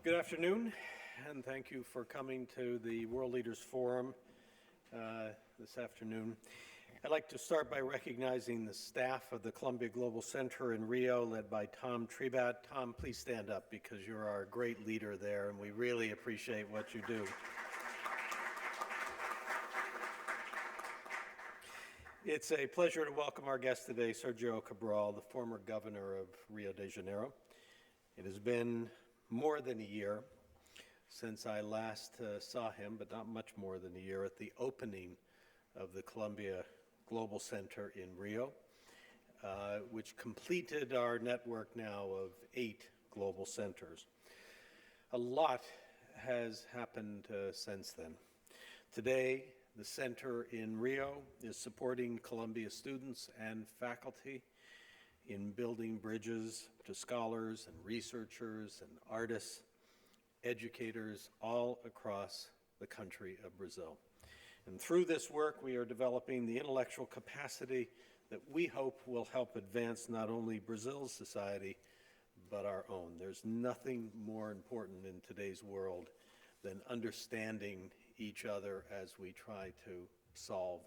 Good afternoon, and thank you for coming to the World Leaders Forum this afternoon. I'd like to start by recognizing the staff of the Columbia Global Center in Rio, led by Tom Trebat. Tom, please stand up because you're our great leader there, and we really appreciate what you do. It's a pleasure to welcome our guest today, Sergio Cabral, the former governor of Rio de Janeiro. It has been more than a year since I last saw him, but not much more than a year, at the opening of the Columbia Global Center in Rio, which completed our network now of 8 global centers. A lot has happened since then. Today, the center in Rio is supporting Columbia students and faculty in building bridges to scholars and researchers and artists, educators all across the country of Brazil. And through this work, we are developing the intellectual capacity that we hope will help advance not only Brazil's society, but our own. There's nothing more important in today's world than understanding each other as we try to solve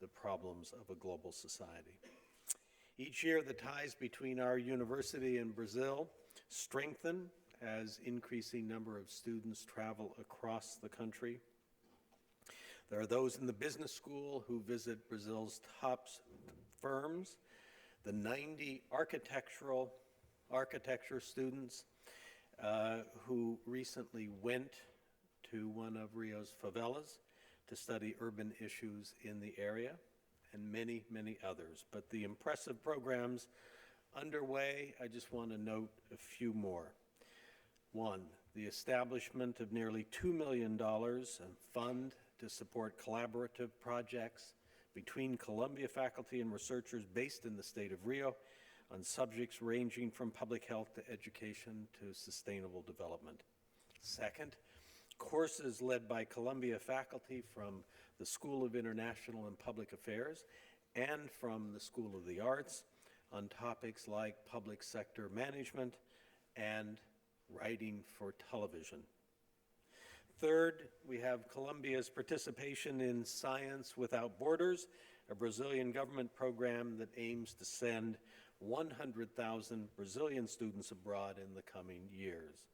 the problems of a global society. Each year, the ties between our university and Brazil strengthen as increasing number of students travel across the country. There are those in the business school who visit Brazil's top firms, the 90 architecture students who recently went to one of Rio's favelas to study urban issues in the area, and many, many others. But the impressive programs underway, I just want to note a few more. One, the establishment of nearly $2 million in fund to support collaborative projects between Columbia faculty and researchers based in the state of Rio on subjects ranging from public health to education to sustainable development. Second, courses led by Columbia faculty from the School of International and Public Affairs and from the School of the Arts on topics like public sector management and writing for television. Third, we have Columbia's participation in Science Without Borders, a Brazilian government program that aims to send 100,000 Brazilian students abroad in the coming years.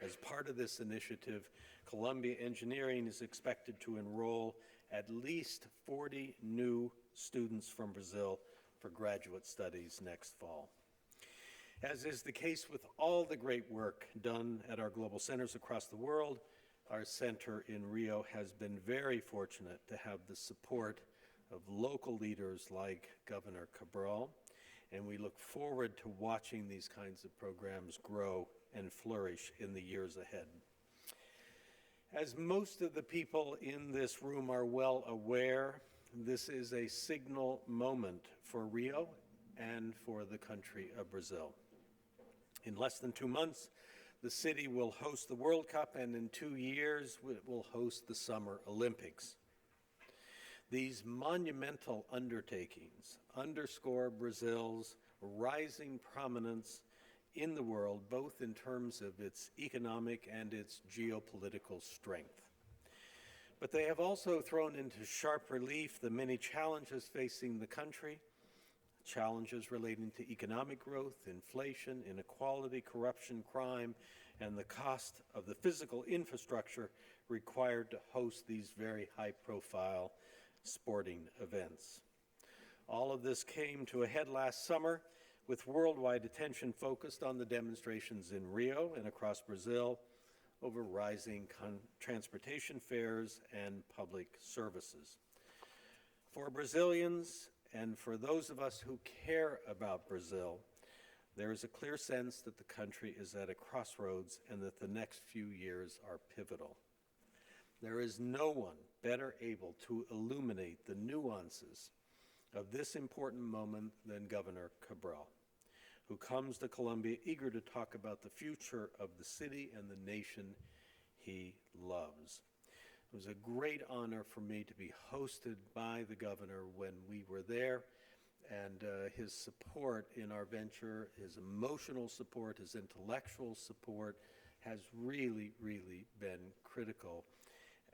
As part of this initiative, Columbia Engineering is expected to enroll at least 40 new students from Brazil for graduate studies next fall. As is the case with all the great work done at our global centers across the world, our center in Rio has been very fortunate to have the support of local leaders like Governor Cabral, and we look forward to watching these kinds of programs grow and flourish in the years ahead. As most of the people in this room are well aware, this is a signal moment for Rio and for the country of Brazil. In less than 2 months, the city will host the World Cup, and in 2 years, it will host the Summer Olympics. These monumental undertakings underscore Brazil's rising prominence in the world, both in terms of its economic and its geopolitical strength. But they have also thrown into sharp relief the many challenges facing the country, challenges relating to economic growth, inflation, inequality, corruption, crime, and the cost of the physical infrastructure required to host these very high-profile sporting events. All of this came to a head last summer with worldwide attention focused on the demonstrations in Rio and across Brazil over rising transportation fares and public services. For Brazilians, and for those of us who care about Brazil, there is a clear sense that the country is at a crossroads and that the next few years are pivotal. There is no one better able to illuminate the nuances of this important moment than Governor Cabral, who comes to Columbia eager to talk about the future of the city and the nation he loves. It was a great honor for me to be hosted by the governor when we were there, and his support in our venture, his emotional support, his intellectual support has really, really been critical,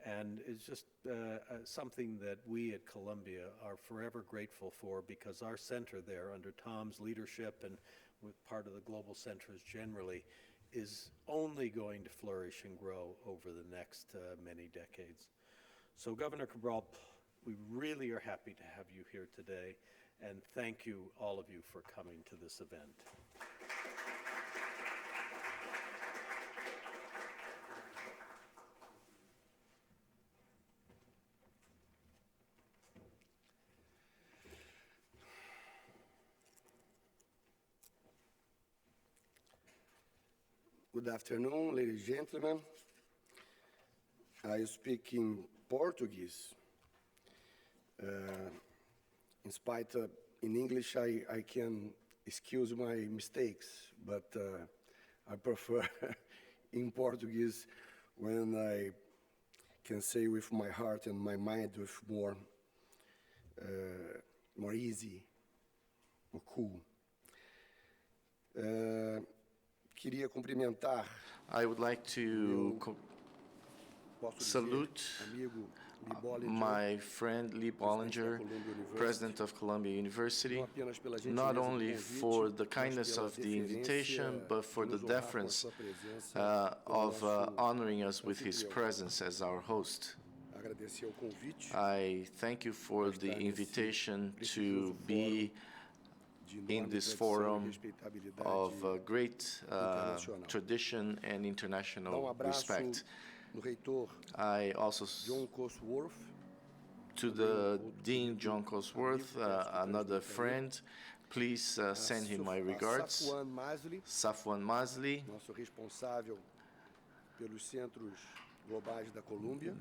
and it's just something that we at Columbia are forever grateful for, because our center there, under Tom's leadership and with part of the global centers generally, is only going to flourish and grow over the next many decades. So Governor Cabral, we really are happy to have you here today, and thank you, all of you, for coming to this event. Good afternoon, ladies and gentlemen. I speak in Portuguese. In spite of, in English, I can excuse my mistakes, but I prefer in Portuguese when I can say with my heart and my mind with more easy, more cool. Queria cumprimentar. I would like to salute my friend Lee Bollinger, President of Columbia University, not only for the kindness of the invitation, but for the deference of honoring us with his presence as our host. I thank you for the invitation to be in this forum of great tradition and international respect. I also, to the Dean John Cosworth, another friend, please send him my regards. Safwan Masli,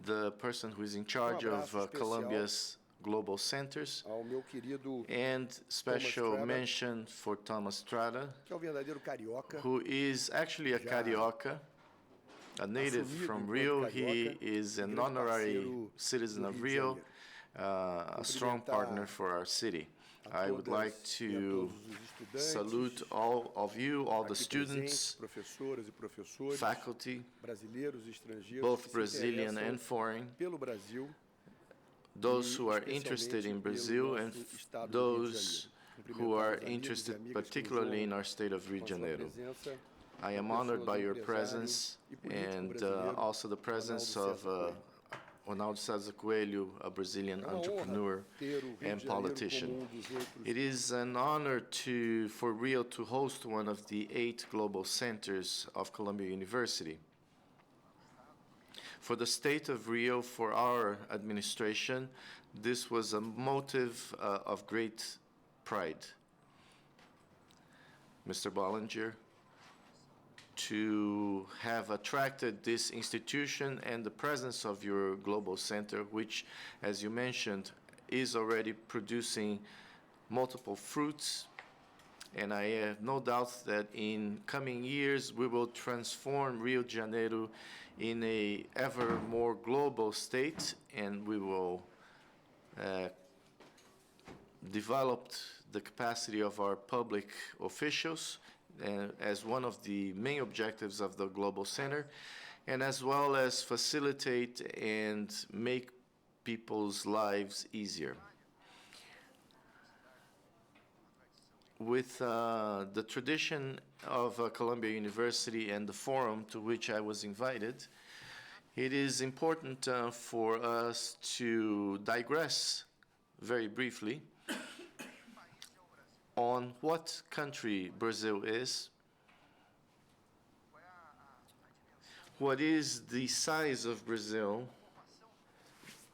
the person who is in charge of Columbia's global centers, and special mention for Thomas Strada, who is actually a carioca, a native from Rio. He is an honorary citizen of Rio, a strong partner for our city. I would like to salute all of you, all the students, faculty, both Brazilian and foreign, those who are interested in Brazil, and those who are interested particularly in our state of Rio de Janeiro. I am honored by your presence and also the presence of Ronaldo César Coelho, a Brazilian entrepreneur and politician. It is an honor for Rio to host one of the 8 global centers of Columbia University. For the state of Rio, for our administration, this was a motive of great pride. Mr. Bollinger, to have attracted this institution and the presence of your global center, which, as you mentioned, is already producing multiple fruits. And I have no doubt that in coming years, we will transform Rio de Janeiro in a ever more global state, and we will develop the capacity of our public officials as one of the main objectives of the Global Center, and as well as facilitate and make people's lives easier. With the tradition of Columbia University and the forum to which I was invited, it is important for us to digress very briefly on what country Brazil is, what is the size of Brazil,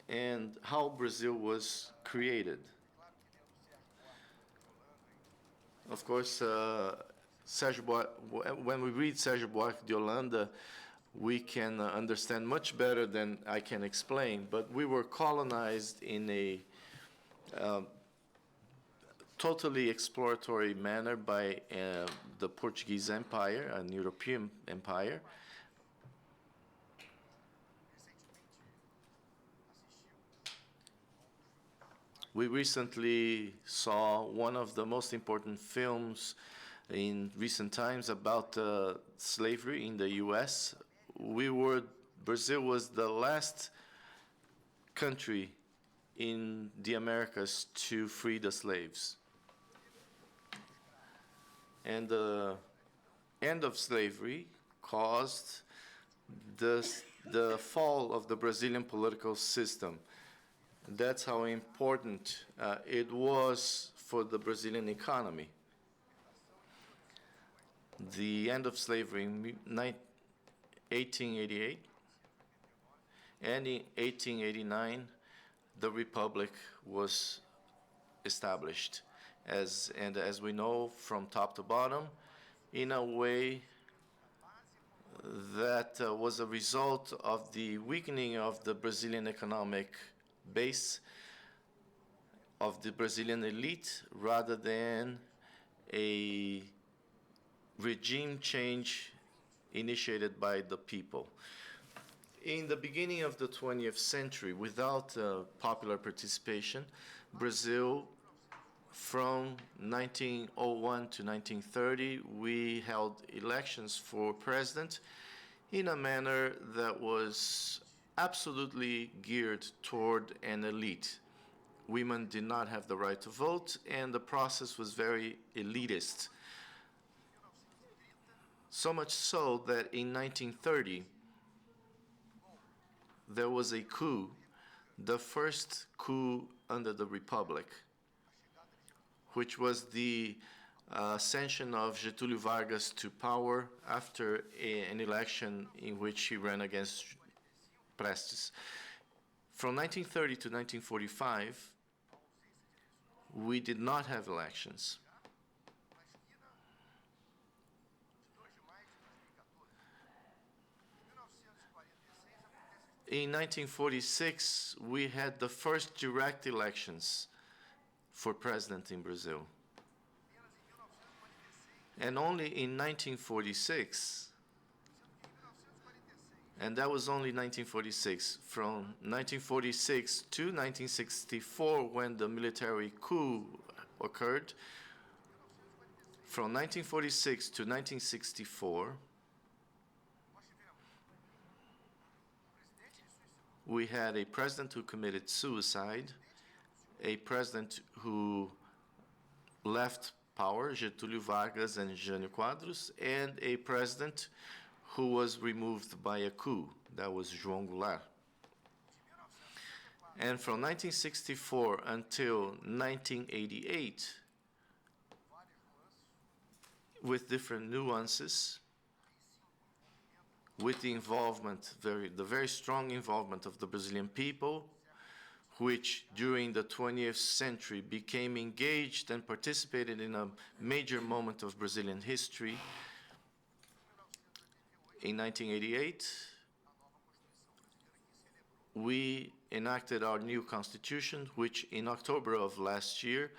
and how Brazil was created. Of course, when we read Sergio Buarque de Holanda, we can understand much better than I can explain, but we were colonized in a totally exploratory manner by the Portuguese Empire, an European empire. We recently saw one of the most important films in recent times about slavery in the U.S. Brazil was the last country in the Americas to free the slaves. And the end of slavery caused the fall of the Brazilian political system. That's how important it was for the Brazilian economy. The end of slavery in 1888, and in 1889, the Republic was established. As we know, from top to bottom, in a way that was a result of the weakening of the Brazilian economic base, of the Brazilian elite, rather than a regime change initiated by the people. In the beginning of the 20th century, without popular participation, Brazil, from 1901 to 1930, we held elections for president in a manner that was absolutely geared toward an elite. Women did not have the right to vote, and the process was very elitist. So much so that in 1930, there was a coup, the first coup under the Republic, which was the ascension of Getúlio Vargas to power after an election in which he ran against Prestes. From 1930 to 1945, we did not have elections. In 1946, we had the first direct elections for president in Brazil. And only in 1946, and that was only 1946, from 1946 to 1964, when the military coup occurred, from 1946 to 1964, we had a president who committed suicide, a president who left power, Getúlio Vargas and Jânio Quadros, and a president who was removed by a coup, that was João Goulart. And from 1964 until 1988, with different nuances, with the involvement, the very strong involvement of the Brazilian people, which during the 20th century became engaged and participated in a major moment of Brazilian history. In 1988, we enacted our new constitution, which in October of last year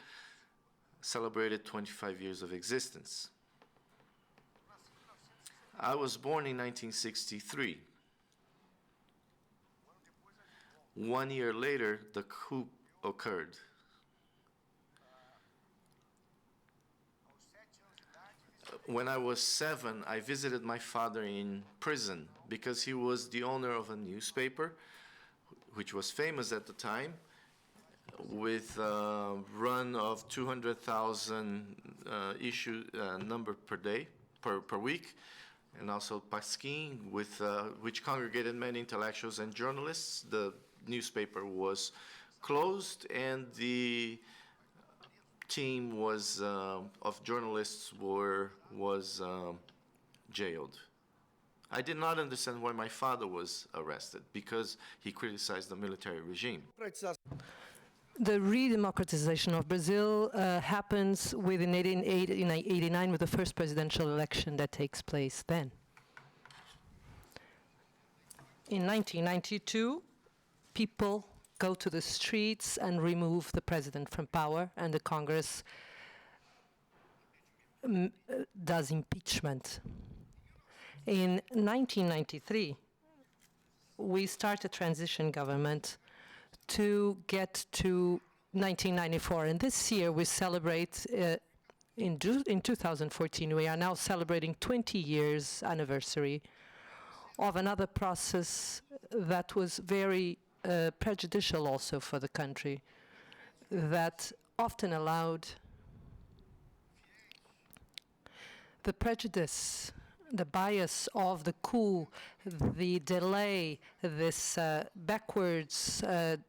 celebrated 25 years of existence. I was born in 1963. 1 year later, the coup occurred. When I was 7, I visited my father in prison because he was the owner of a newspaper, which was famous at the time, with a run of 200,000 issue number per day, per week, and also Pasquim, which congregated many intellectuals and journalists. The newspaper was closed, and the team of journalists was jailed. I did not understand why my father was arrested, because he criticized the military regime. The re-democratization of Brazil happens within 1889 with the first presidential election that takes place then. In 1992, people go to the streets and remove the president from power, and the Congress does impeachment. In 1993, we start a transition government to get to 1994, and this year we celebrate in 2014, we are now celebrating 20 years anniversary of another process that was very prejudicial also for the country, that often allowed the prejudice, the bias of the coup, the delay, this backwards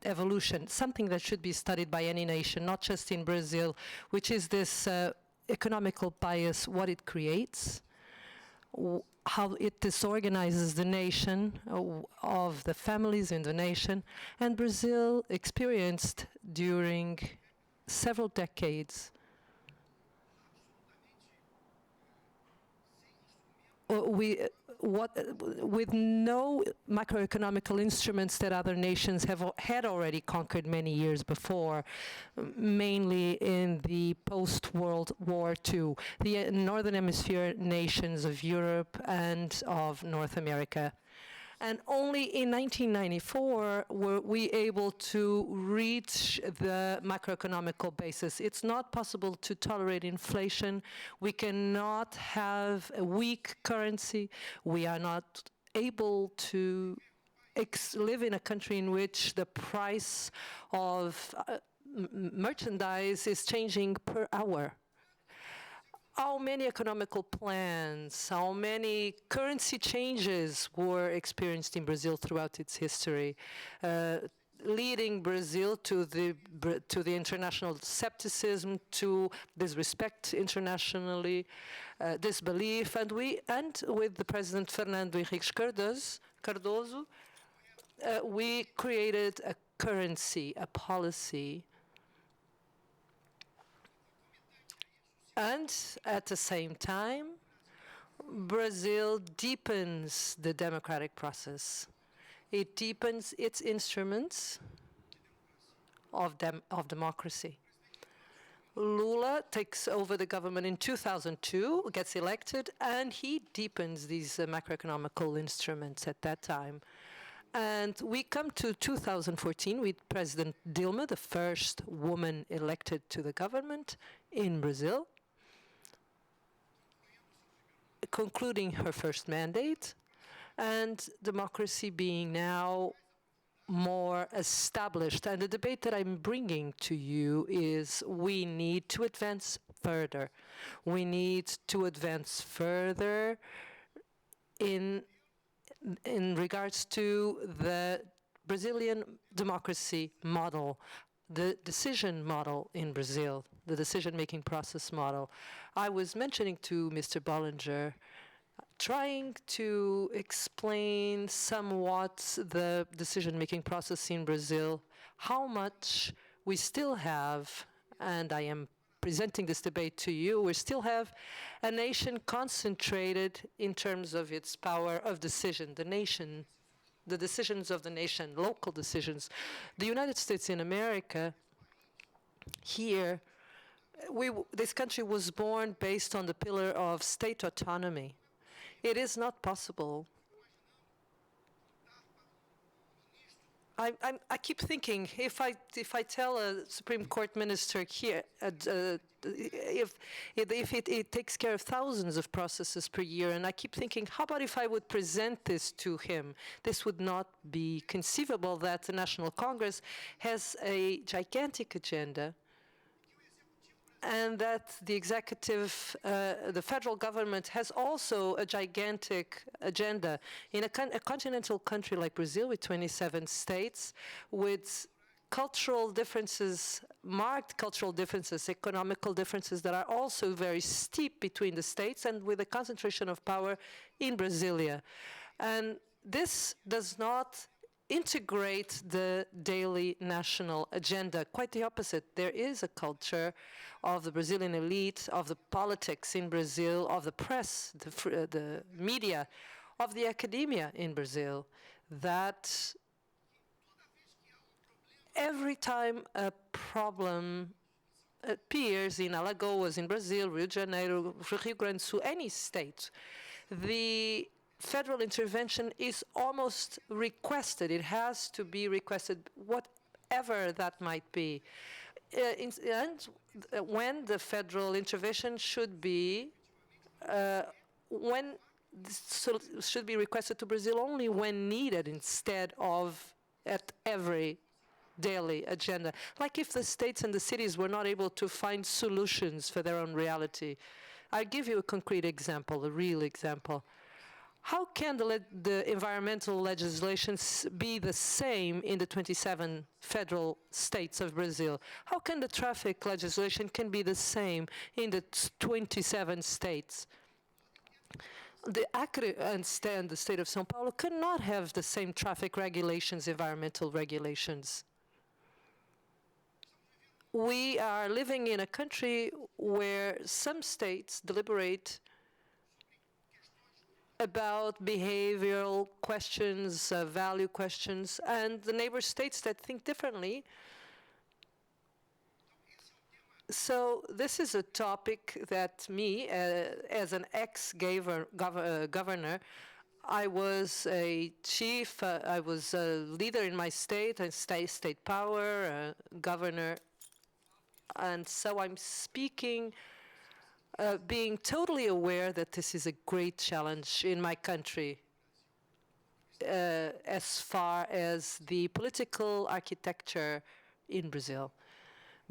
evolution, something that should be studied by any nation, not just in Brazil, which is this economical bias, what it creates, how it disorganizes the nation, of the families in the nation. And Brazil experienced during several decades with no macroeconomical instruments that other nations had already conquered many years before, mainly in the post-World War II, the Northern Hemisphere nations of Europe and of North America. And only in 1994 were we able to reach the macroeconomical basis. It's not possible to tolerate inflation. We cannot have a weak currency. We are not able to live in a country in which the price of merchandise is changing per hour. How many economical plans, how many currency changes were experienced in Brazil throughout its history, leading Brazil to the international skepticism, to disrespect internationally, disbelief, and with the President Fernando Henrique Cardoso, we created a currency, a policy. And at the same time, Brazil deepens the democratic process. It deepens its instruments of democracy. Lula takes over the government in 2002, gets elected, and he deepens these macroeconomical instruments at that time. And we come to 2014 with President Dilma, the first woman elected to the government in Brazil, concluding her first mandate, and democracy being now more established. And the debate that I'm bringing to you is we need to advance further. We need to advance further in regards to the Brazilian democracy model, the decision model in Brazil, the decision-making process model. I was mentioning to Mr. Bollinger, trying to explain somewhat the decision-making process in Brazil, how much we still have, and I am presenting this debate to you, we still have a nation concentrated in terms of its power of decision, the nation, the decisions of the nation, local decisions. The United States in America, here, this country was born based on the pillar of state autonomy. It is not possible. I keep thinking, if I tell a Supreme Court minister here, if it takes care of thousands of processes per year, and I keep thinking, how about if I would present this to him? This would not be conceivable that the National Congress has a gigantic agenda, and that the executive, the federal government has also a gigantic agenda. In a continental country like Brazil with 27 states, with cultural differences, marked cultural differences, economical differences that are also very steep between the states, and with a concentration of power in Brasilia. And this does not integrate the daily national agenda. Quite the opposite. There is a culture of the Brazilian elite, of the politics in Brazil, of the press, the media, of the academia in Brazil, that every time a problem appears in Alagoas, in Brazil, Rio de Janeiro, Rio Grande do Sul, any state, the federal intervention is almost requested. It has to be requested, whatever that might be. when the federal intervention should be when should be requested to Brazil only when needed instead of at every daily agenda. Like if the states and the cities were not able to find solutions for their own reality. I'll give you a concrete example, a real example. How can the environmental legislations be the same in the 27 federal states of Brazil? How can the traffic legislation can be the same in the 27 states? The Acre and the state of São Paulo cannot have the same traffic regulations, environmental regulations. We are living in a country where some states deliberate about behavioral questions, value questions, and the neighbor states that think differently. So this is a topic that me, as an ex-governor, I was a chief, I was a leader in my state, a state power, governor, and so I'm speaking being totally aware that this is a great challenge in my country as far as the political architecture in Brazil,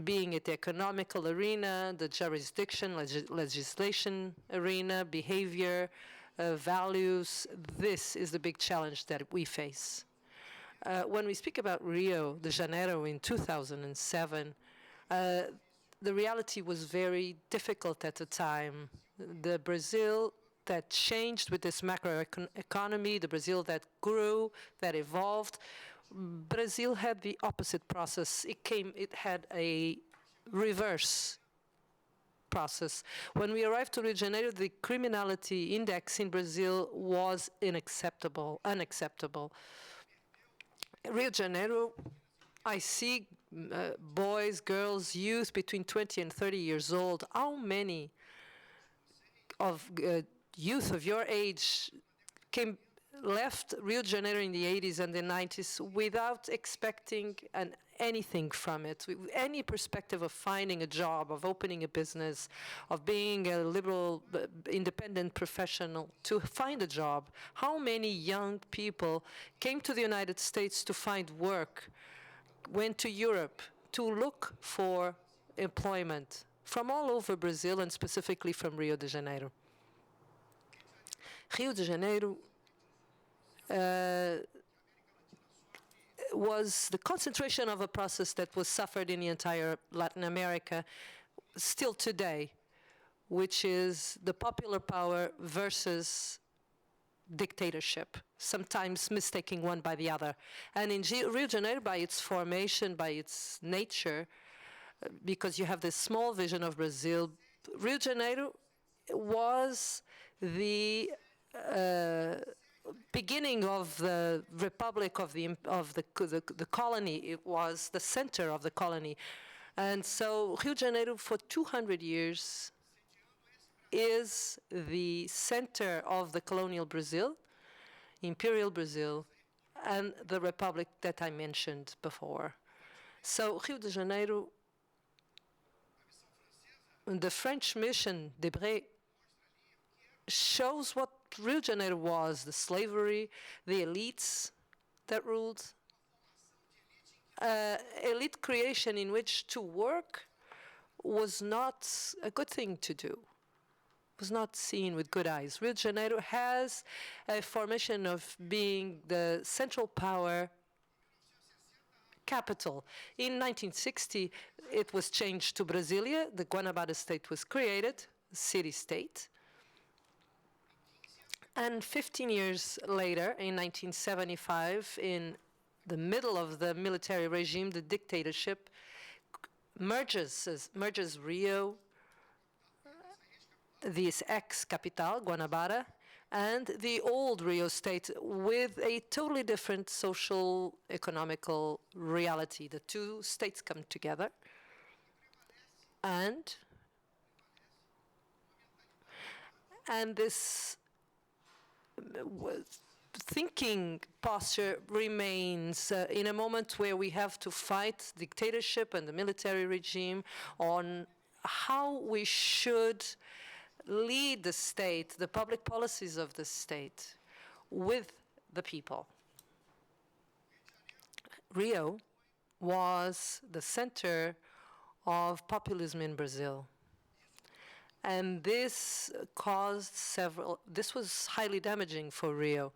being it the economical arena, the jurisdiction, legislation arena, behavior, values. This is the big challenge that we face. When we speak about Rio de Janeiro in 2007, the reality was very difficult at the time. The Brazil that changed with this macro economy, the Brazil that grew, that evolved, Brazil had the opposite process. It had a reverse process. When we arrived to Rio de Janeiro, the criminality index in Brazil was unacceptable. Rio de Janeiro, I see boys, girls, youth between 20 and 30 years old. How many of youth of your age left Rio de Janeiro in the 80s and the 90s without expecting anything from it, with any perspective of finding a job, of opening a business, of being a liberal, independent professional, to find a job? How many young people came to the United States to find work, went to Europe to look for employment from all over Brazil and specifically from Rio de Janeiro? Rio de Janeiro was the concentration of a process that was suffered in the entire Latin America still today, which is the popular power versus dictatorship, sometimes mistaking one by the other. And in Rio de Janeiro, by its formation, by its nature, because you have this small vision of Brazil, Rio de Janeiro was the beginning of the republic of the colony. It was the center of the colony, and so Rio de Janeiro for 200 years is the center of the colonial Brazil, imperial Brazil, and the republic that I mentioned before. So Rio de Janeiro, the French mission, Debré, shows what Rio de Janeiro was: the slavery, the elites that ruled, elite creation in which to work was not a good thing to do, was not seen with good eyes. Rio de Janeiro has a formation of being the central power capital. In 1960, it was changed to Brasilia. The Guanabara state was created, city-state. And 15 years later, in 1975, in the middle of the military regime, the dictatorship merges Rio, this ex-capital, Guanabara, and the old Rio state with a totally different social, economical reality. The two states come together, and this thinking posture remains in a moment where we have to fight dictatorship and the military regime on how we should lead the state, the public policies of the state, with the people. Rio was the center of populism in Brazil. And this this was highly damaging for Rio.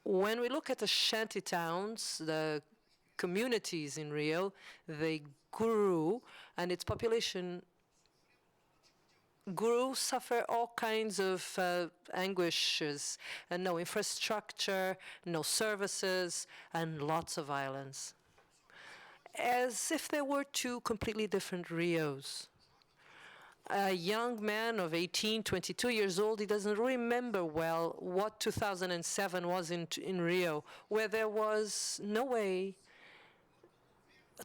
When we look at the shanty towns, the communities in Rio, they grew, and its population grew, suffer all kinds of anguishes, and no infrastructure, no services, and lots of violence. As if there were two completely different Rios. A young man of 18, 22 years old, he doesn't remember well what 2007 was in Rio, where there was no way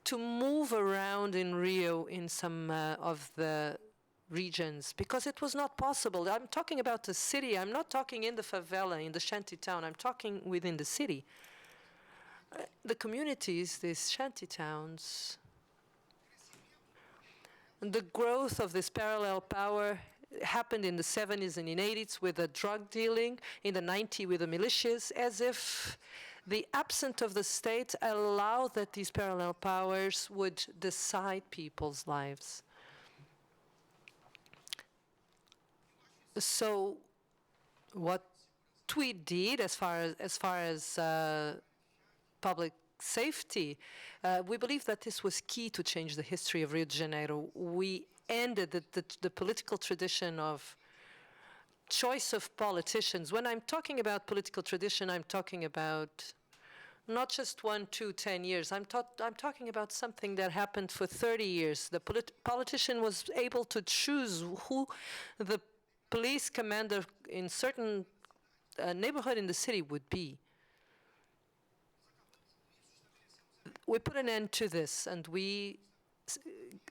to move around in Rio in some of the regions, because it was not possible. I'm talking about the city. I'm not talking in the favela, in the shanty town. I'm talking within the city. The communities, these shanty towns, the growth of this parallel power happened in the 70s and in the 80s with the drug dealing, in the 90s with the militias, as if the absence of the state allowed that these parallel powers would decide people's lives. So what we did as far as public safety, we believe that this was key to change the history of Rio de Janeiro. We ended the political tradition of choice of politicians. When I'm talking about political tradition, I'm talking about not just 1, 2, 10 years. I'm talking about something that happened for 30 years. The politician was able to choose who the police commander in certain neighborhood in the city would be. We put an end to this, and we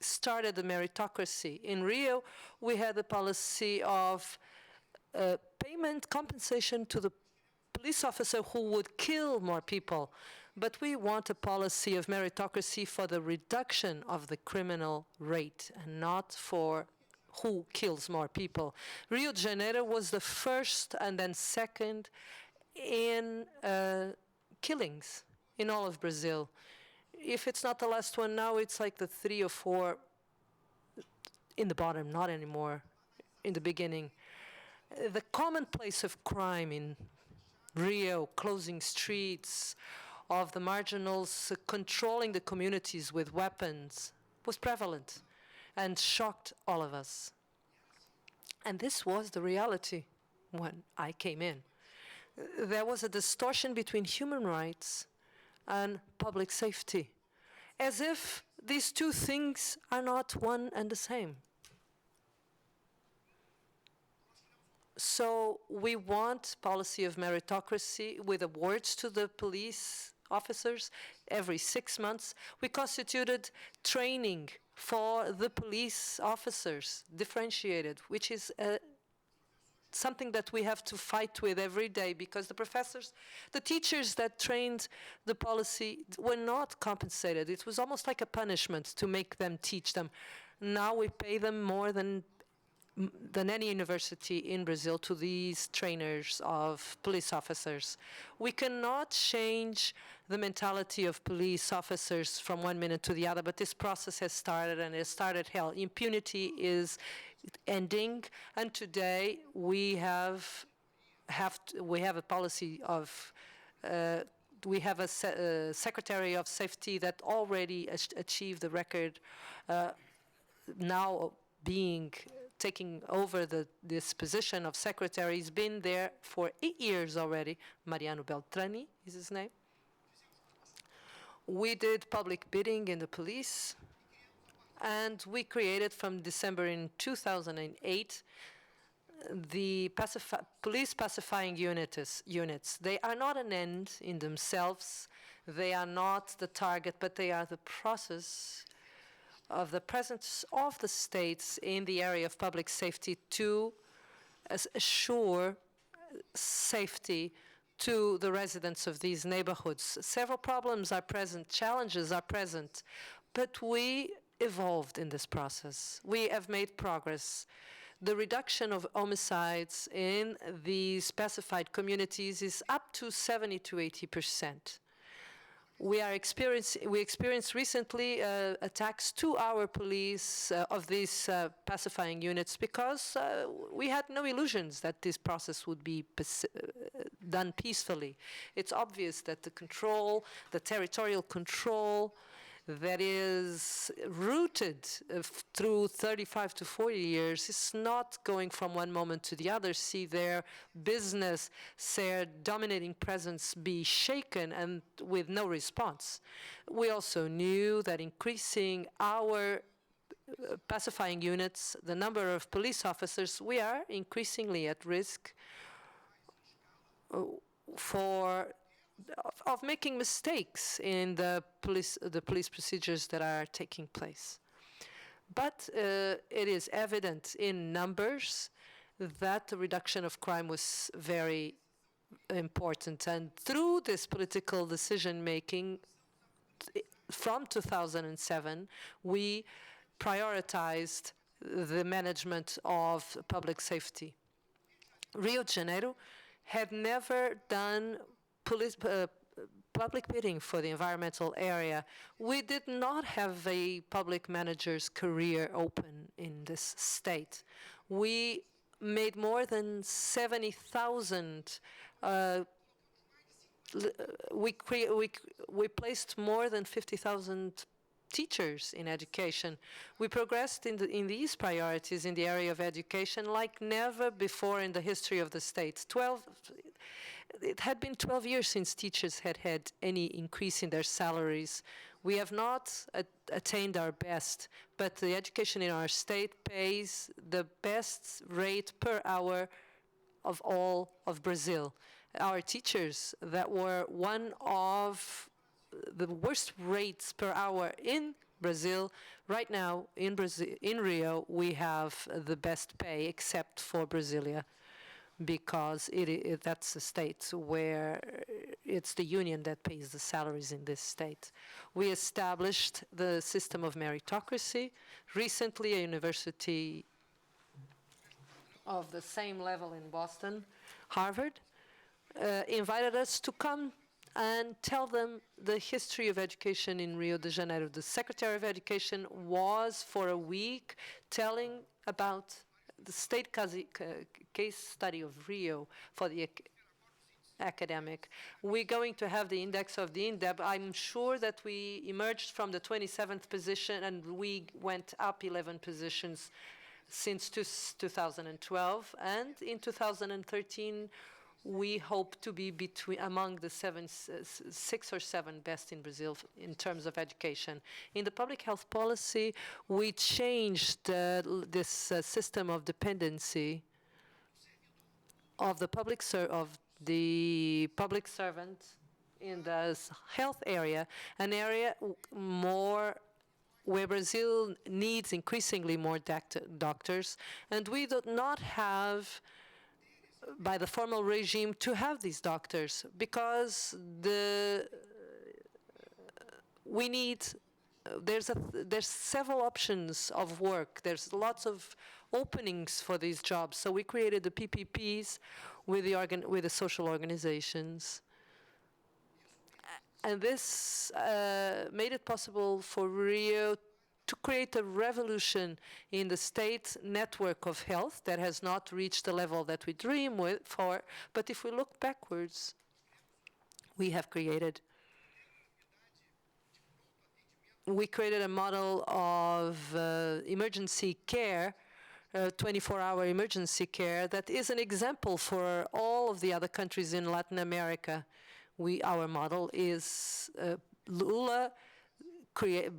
started the meritocracy. In Rio, we had the policy of payment compensation to the police officer who would kill more people. But we want a policy of meritocracy for the reduction of the criminal rate and not for who kills more people. Rio de Janeiro was the first and then second in killings in all of Brazil. If it's not the last one now, it's like the 3 or 4 in the bottom, not anymore in the beginning. The commonplace of crime in Rio, closing streets, of the marginals controlling the communities with weapons, was prevalent and shocked all of us. And this was the reality when I came in. There was a distortion between human rights and public safety, as if these two things are not one and the same. So we want policy of meritocracy with awards to the police officers every 6 months. We constituted training for the police officers, differentiated, which is something that we have to fight with every day, because the professors, the teachers that trained the policy were not compensated. It was almost like a punishment to make them teach them. Now we pay them more than any university in Brazil to these trainers of police officers. We cannot change the mentality of police officers from one minute to the other, but this process has started, and it started hell. Impunity is ending, and today we have a policy of we have a Secretary of Safety that already achieved the record, now taking over this position of secretary. He's been there for 8 years already. Mariano Beltrani is his name. We did public bidding in the police, and we created from December in 2008 the police pacifying units. They are not an end in themselves. They are not the target, but they are the process of the presence of the states in the area of public safety to assure safety to the residents of these neighborhoods. Several problems are present, challenges are present, but we evolved in this process. We have made progress. The reduction of homicides in the specified communities is up to 70 to 80%. We experienced recently attacks to our police of these pacifying units because we had no illusions that this process would be done peacefully. It's obvious that the territorial control that is rooted through 35 to 40 years is not going from one moment to the other, see their business, their dominating presence be shaken and with no response. We also knew that increasing our pacifying units, the number of police officers, we are increasingly at risk of making mistakes in the police procedures that are taking place. But it is evident in numbers that the reduction of crime was very important. And through this political decision-making, from 2007, we prioritized the management of public safety. Rio de Janeiro had never done public bidding for the environmental area. We did not have a public manager's career open in this state. We made more than 70,000 we placed more than 50,000 teachers in education. We progressed in these priorities in the area of education like never before in the history of the state. It had been 12 years since teachers had had any increase in their salaries. We have not attained our best, but the education in our state pays the best rate per hour of all of Brazil. Our teachers that were one of the worst rates per hour in Brazil, right now in Rio, we have the best pay except for Brasilia, because that's a state where it's the union that pays the salaries in this state. We established the system of meritocracy. Recently, a university of the same level in Boston, Harvard, invited us to come and tell them the history of education in Rio de Janeiro. The Secretary of Education was for a week telling about the state case study of Rio for the academic. We're going to have the index of the INDEB. I'm sure that we emerged from the 27th position and we went up 11 positions since 2012. And in 2013, we hope to be among the 6 or 7 best in Brazil in terms of education. In the public health policy, we changed this system of dependency of the public servant in the health area, an area where Brazil needs increasingly more doctors, and we do not have by the formal regime to have these doctors because there's several options of work. There's lots of openings for these jobs. So we created the PPPs with the social organizations. And this made it possible for Rio to create a revolution in the state network of health that has not reached the level that we dream for. But if we look backwards, we created a model of emergency care, 24-hour emergency care, that is an example for all of the other countries in Latin America. Our model is Lula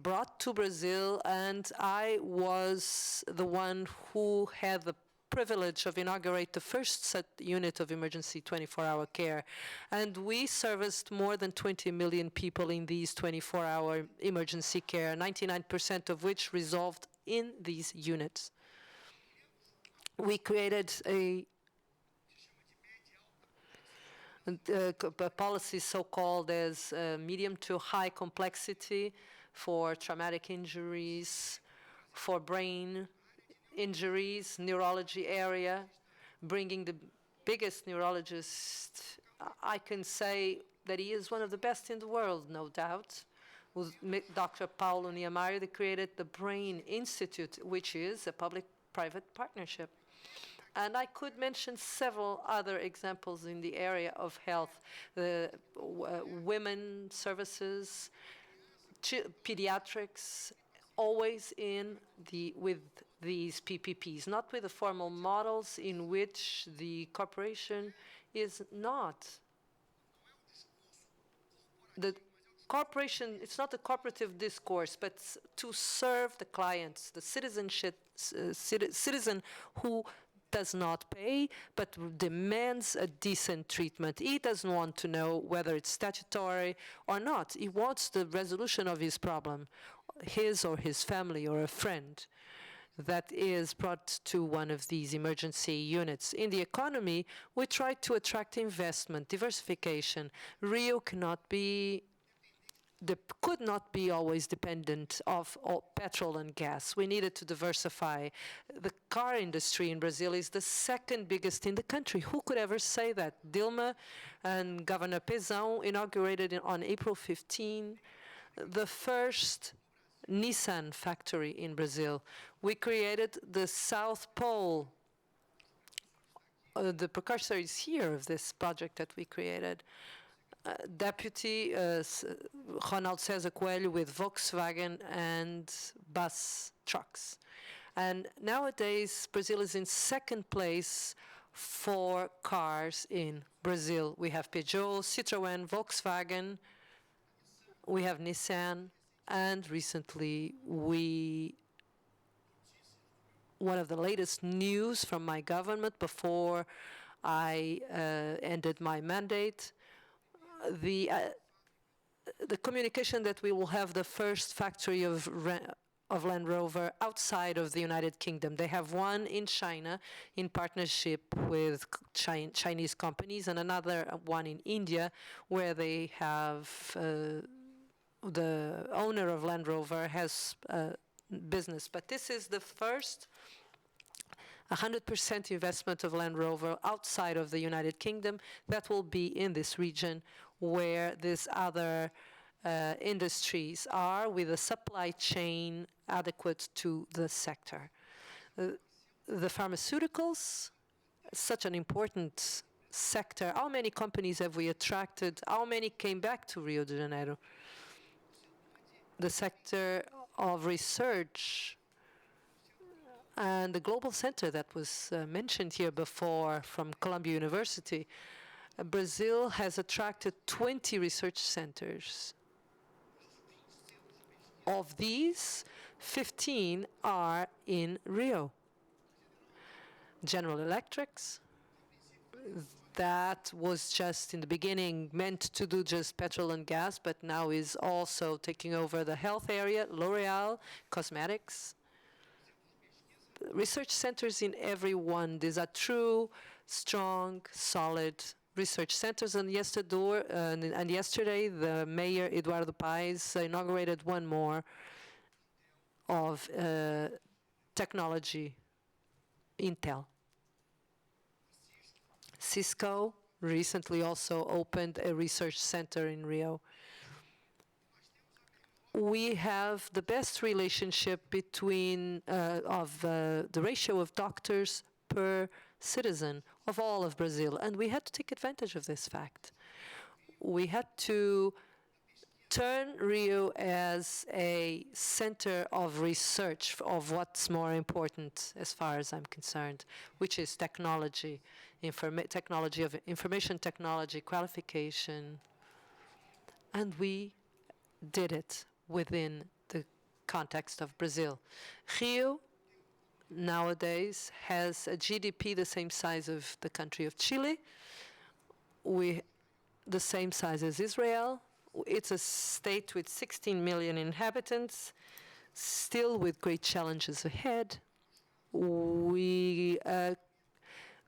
brought to Brazil, and I was the one who had the privilege of inaugurate the first unit of emergency 24-hour care. And we serviced more than 20 million people in these 24-hour emergency care, 99% of which resolved in these units. We created policies so-called as medium to high complexity for traumatic injuries, for brain injuries, neurology area, bringing the biggest neurologist. I can say that he is one of the best in the world, no doubt, with Dr. Paulo Niemeyer. They created the Brain Institute, which is a public-private partnership. And I could mention several other examples in the area of health, women services, pediatrics, always with these PPPs, not with the formal models in which the corporation is not. The corporation, it's not a cooperative discourse, but to serve the clients, the citizen who does not pay, but demands a decent treatment. He doesn't want to know whether it's statutory or not. He wants the resolution of his problem, his or his family or a friend that is brought to one of these emergency units. In the economy, we try to attract investment, diversification. Rio could not be always dependent of petrol and gas. We needed to diversify. The car industry in Brazil is the second biggest in the country. Who could ever say that? Dilma and Governor Pezão inaugurated on April 15 the first Nissan factory in Brazil. We created the South Pole. The precursor is here of this project that we created. Deputy Ronaldo César Coelho with Volkswagen and bus trucks. And nowadays, Brazil is in second place for cars in Brazil. We have Peugeot, Citroën, Volkswagen, we have Nissan, and recently one of the latest news from my government before I ended my mandate, the communication that we will have the first factory of Land Rover outside of the United Kingdom. They have one in China in partnership with Chinese companies, and another one in India where they have the owner of Land Rover has business. But this is the first 100% investment of Land Rover outside of the United Kingdom that will be in this region where these other industries are, with a supply chain adequate to the sector. The pharmaceuticals, such an important sector. How many companies have we attracted? How many came back to Rio de Janeiro? The sector of research and the global center that was mentioned here before from Columbia University. Brazil has attracted 20 research centers. Of these, 15 are in Rio. General Electrics, that was just in the beginning meant to do just petrol and gas, but now is also taking over the health area. L'Oreal, cosmetics. Research centers in every one. These are true, strong, solid research centers. And yesterday, the mayor, Eduardo Paes, inaugurated one more of technology, Intel. Cisco recently also opened a research center in Rio. We have the best relationship between the ratio of doctors per citizen of all of Brazil, and we had to take advantage of this fact. We had to turn Rio as a center of research of what's more important as far as I'm concerned, which is technology, technology of information technology, qualification, and we did it within the context of Brazil. Rio nowadays has a GDP the same size of the country of Chile, the same size as Israel. It's a state with 16 million inhabitants, still with great challenges ahead. We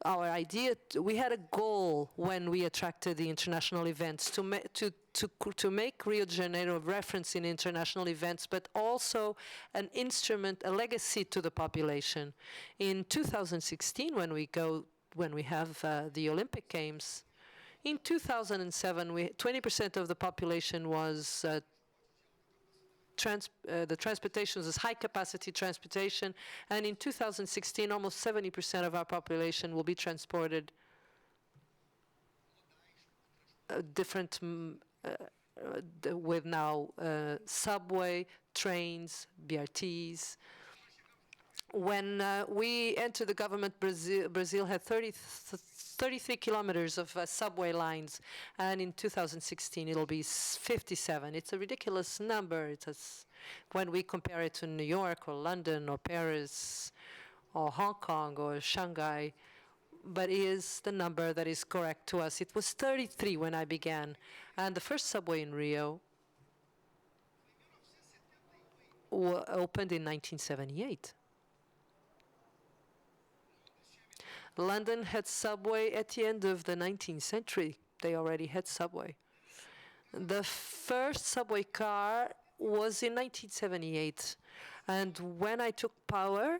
our idea, we had a goal when we attracted the international events to make Rio de Janeiro a reference in international events, but also an instrument, a legacy to the population. In 2016, when we have the Olympic Games, in 2007, 20% of the population was the transportation was high-capacity transportation, and in 2016, almost 70% of our population will be transported with now subway, trains, BRTs. When we entered the government, Brazil had 33 kilometers of subway lines, and in 2016 it'll be 57. It's a ridiculous number. When we compare it to New York or London or Paris or Hong Kong or Shanghai, but it is the number that is correct to us. It was 33 when I began, and the first subway in Rio opened in 1978. London had subway at the end of the 19th century. They already had subway. The first subway car was in 1978. And when I took power,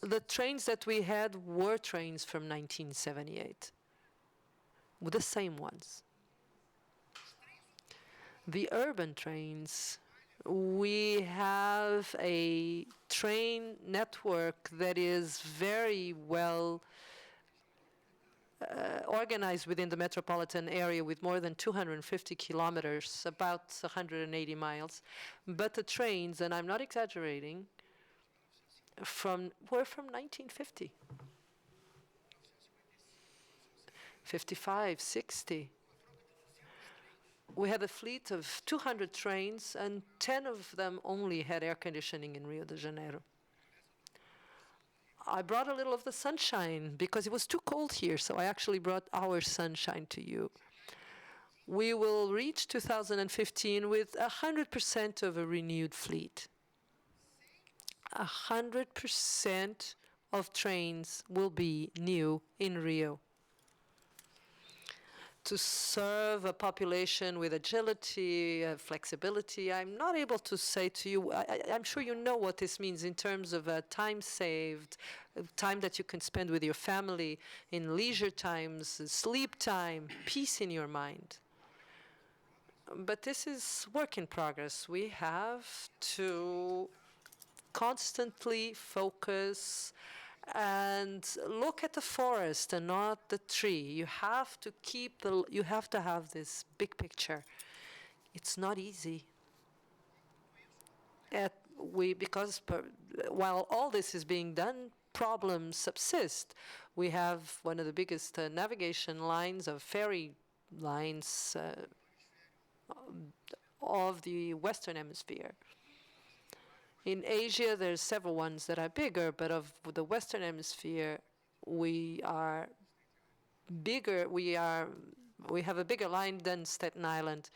the trains that we had were trains from 1978, the same ones. The urban trains, we have a train network that is very well organized within the metropolitan area with more than 250 kilometers, about 180 miles. But the trains, and I'm not exaggerating, were from 1950. 55, 60. We had a fleet of 200 trains, and 10 of them only had air conditioning in Rio de Janeiro. I brought a little of the sunshine because it was too cold here, so I actually brought our sunshine to you. We will reach 2015 with 100% of a renewed fleet. 100% of trains will be new in Rio. To serve a population with agility, flexibility, I'm not able to say to you, I'm sure you know what this means in terms of time saved, time that you can spend with your family, in leisure times, sleep time, peace in your mind. But this is work in progress. We have to constantly focus and look at the forest and not the tree. You have to have this big picture. It's not easy. While all this is being done, problems subsist. We have one of the biggest navigation lines of ferry lines of the Western Hemisphere. In Asia, there's several ones that are bigger, but of the Western Hemisphere, we are bigger. We have a bigger line than Staten Island.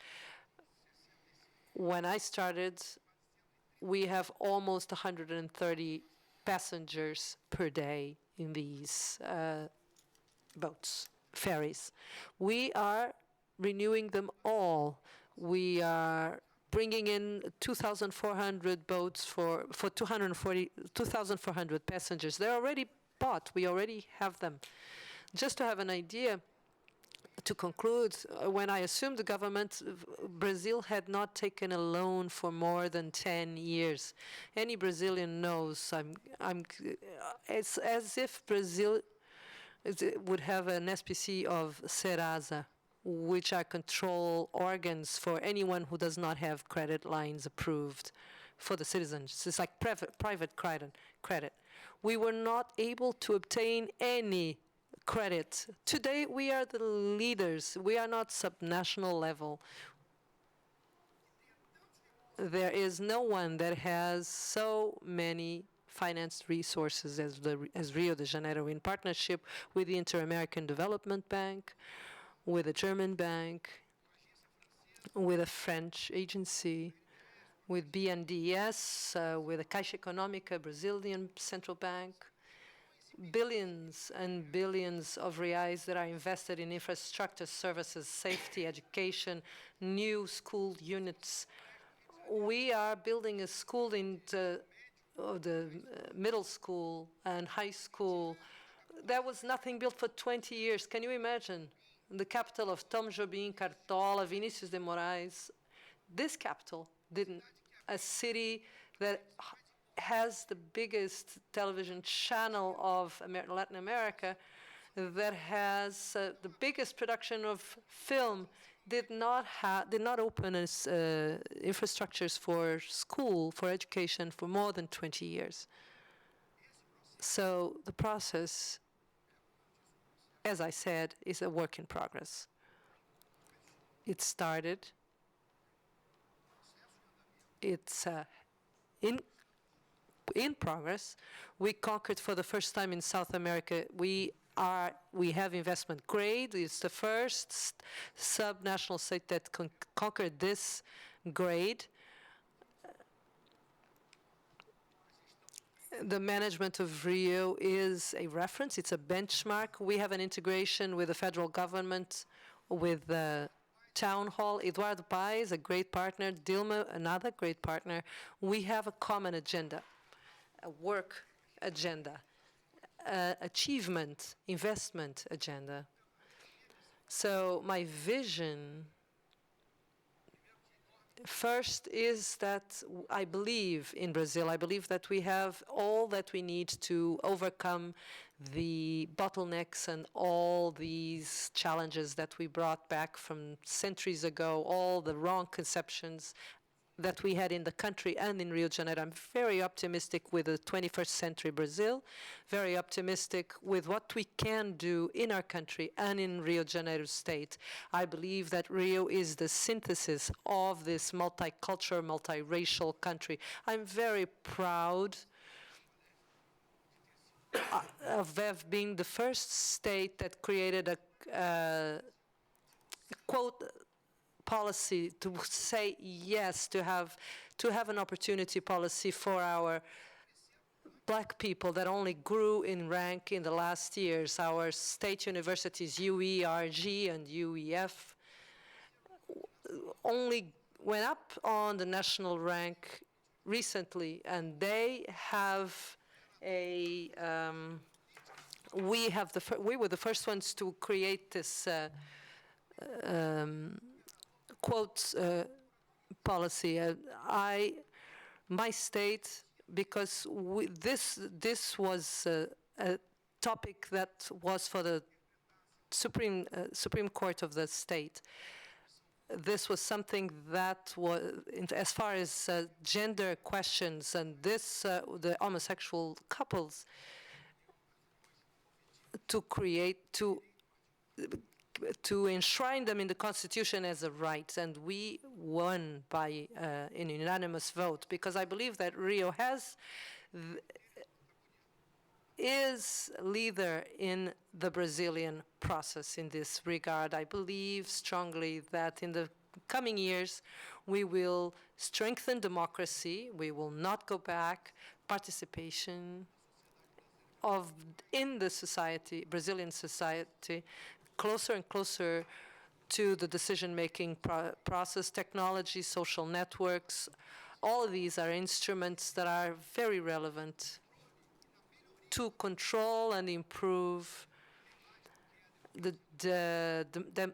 When I started, we have almost 130 passengers per day in these boats, ferries. We are renewing them all. We are bringing in 2,400 boats for 2,400 passengers. They're already bought. We already have them. Just to have an idea, to conclude, when I assumed the government, Brazil had not taken a loan for more than 10 years. Any Brazilian knows. It's as if Brazil would have an SPC of Serasa, which are control organs for anyone who does not have credit lines approved for the citizens. It's like private credit. We were not able to obtain any credit. Today, we are the leaders. We are not subnational level. There is no one that has so many financed resources as Rio de Janeiro, in partnership with the Inter-American Development Bank, with a German bank, with a French agency, with BNDES, with a Caixa Econômica, Brazilian central bank. billions and billions of reais that are invested in infrastructure, services, safety, education, new school units. We are building a school in the middle school and high school. There was nothing built for 20 years. Can you imagine? The capital of Tom Jobim, Cartola, Vinicius de Moraes. This capital didn't. A city that has the biggest television channel of Latin America, that has the biggest production of film, did not open its infrastructures for school, for education, for more than 20 years. So the process, as I said, is a work in progress. It started. It's in progress. We conquered for the first time in South America. We have investment grade. It's the first subnational state that conquered this grade. The management of Rio is a reference. It's a benchmark. We have an integration with the federal government, with the town hall. Eduardo Paes, a great partner. Dilma, another great partner. We have a common agenda, a work agenda, achievement, investment agenda. So my vision first is that I believe in Brazil. I believe that we have all that we need to overcome the bottlenecks and all these challenges that we brought back from centuries ago, all the wrong conceptions that we had in the country and in Rio de Janeiro. I'm very optimistic with the 21st century Brazil, very optimistic with what we can do in our country and in Rio de Janeiro state. I believe that Rio is the synthesis of this multicultural, multiracial country. I'm very proud of being the first state that created a quote policy to say yes, to have an opportunity policy for our black people that only grew in rank in the last years. Our state universities, UERJ and UEF, only went up on the national rank recently, and they have a we were the first ones to create this quotes policy. My state, because this was a topic that was for the Supreme Court of the state. This was something that was, as far as gender questions and this, the homosexual couples, to enshrine them in the Constitution as a right, and we won by an unanimous vote, because I believe that Rio is leader in the Brazilian process in this regard. I believe strongly that in the coming years we will strengthen democracy, we will not go back, participation in the society, Brazilian society, closer and closer to the decision-making process, technology, social networks. All of these are instruments that are very relevant to control and improve the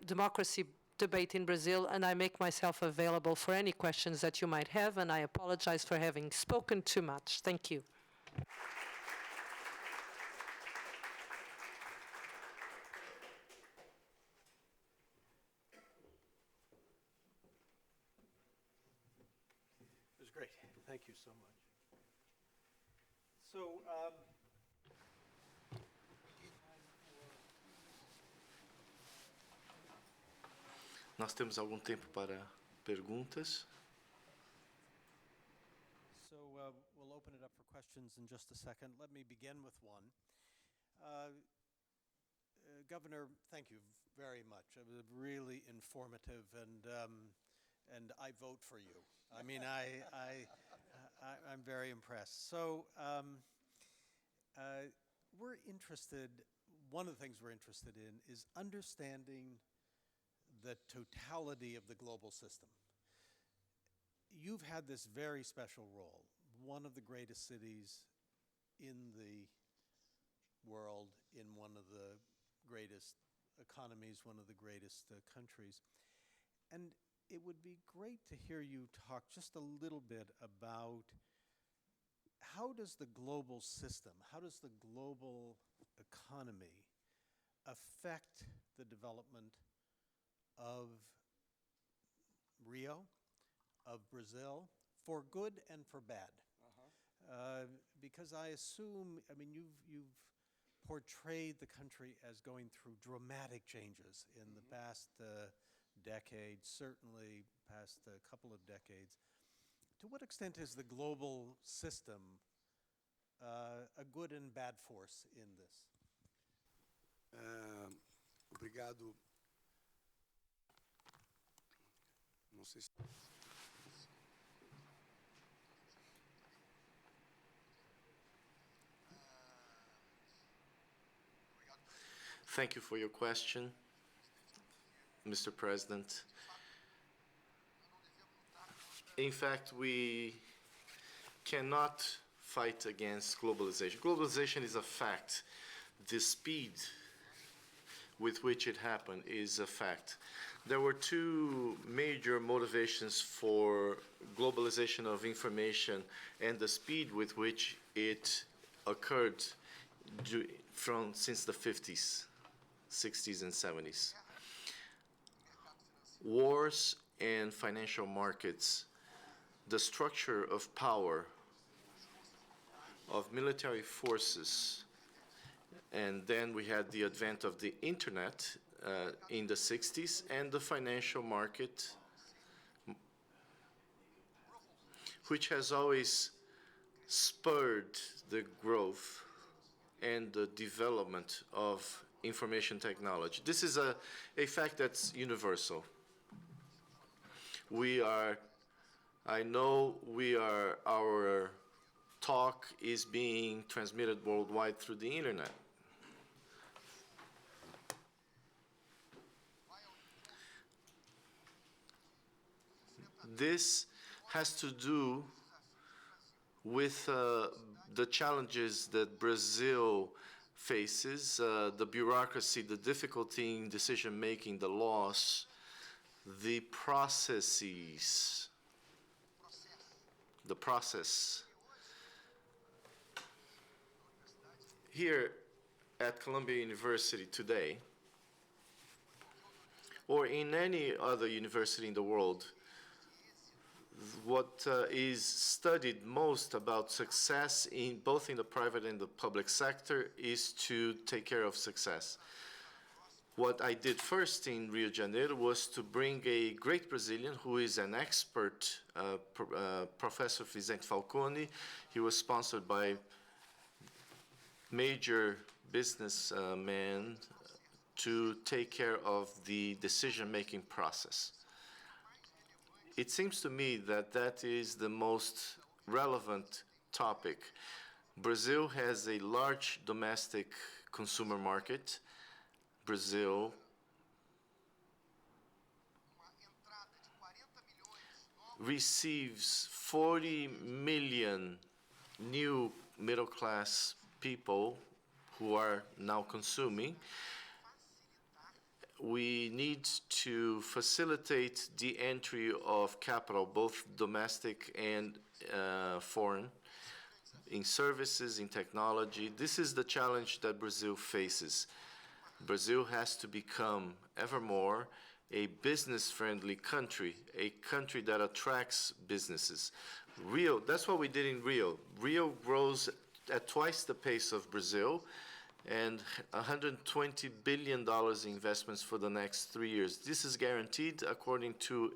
democracy debate in Brazil, and I make myself available for any questions that you might have, and I apologize for having spoken too much. Thank you. Great. Thank you so much. So, nós temos algum tempo para perguntas. So we'll open it up for questions in just a second. Let me begin with one. Governor, thank you very much. It was really informative, and I vote for you. I mean, I'm very impressed. So we're interested, one of the things we're interested in is understanding the totality of the global system. You've had this very special role, one of the greatest cities in the world, in one of the greatest economies, one of the greatest countries. And it would be great to hear you talk just a little bit about how does the global system, how does the global economy affect the development of Rio, of Brazil, for good and for bad? Because I assume, I mean, you've portrayed the country as going through dramatic changes in the past decade, certainly past a couple of decades. To what extent is the global system a good and bad force in this? Obrigado. Não sei se... Thank you for your question, Mr. President. In fact, we cannot fight against globalization. Globalization is a fact. The speed with which it happened is a fact. There were two major motivations for globalization of information and the speed with which it occurred since the 50s, 60s, and 70s. Wars and financial markets, the structure of power of military forces, and then we had the advent of the internet in the 60s and the financial market, which has always spurred the growth and the development of information technology. This is a fact that's universal. I know our talk is being transmitted worldwide through the internet. This has to do with the challenges that Brazil faces, the bureaucracy, the difficulty in decision-making, the laws, the processes, the process. Here at Columbia University today, or in any other university in the world, what is studied most about success in both in the private and the public sector is to take care of success. What I did first in Rio de Janeiro was to bring a great Brazilian who is an expert, Professor Vicente Falcone. He was sponsored by major businessmen to take care of the decision-making process. It seems to me that that is the most relevant topic. Brazil has a large domestic consumer market. Brazil receives 40 million new middle-class people who are now consuming. We need to facilitate the entry of capital, both domestic and foreign, in services, in technology. This is the challenge that Brazil faces. Brazil has to become ever more a business-friendly country, a country that attracts businesses. Rio, that's what we did in Rio. Rio grows at twice the pace of Brazil, and $120 billion in investments for the next 3 years. This is guaranteed according to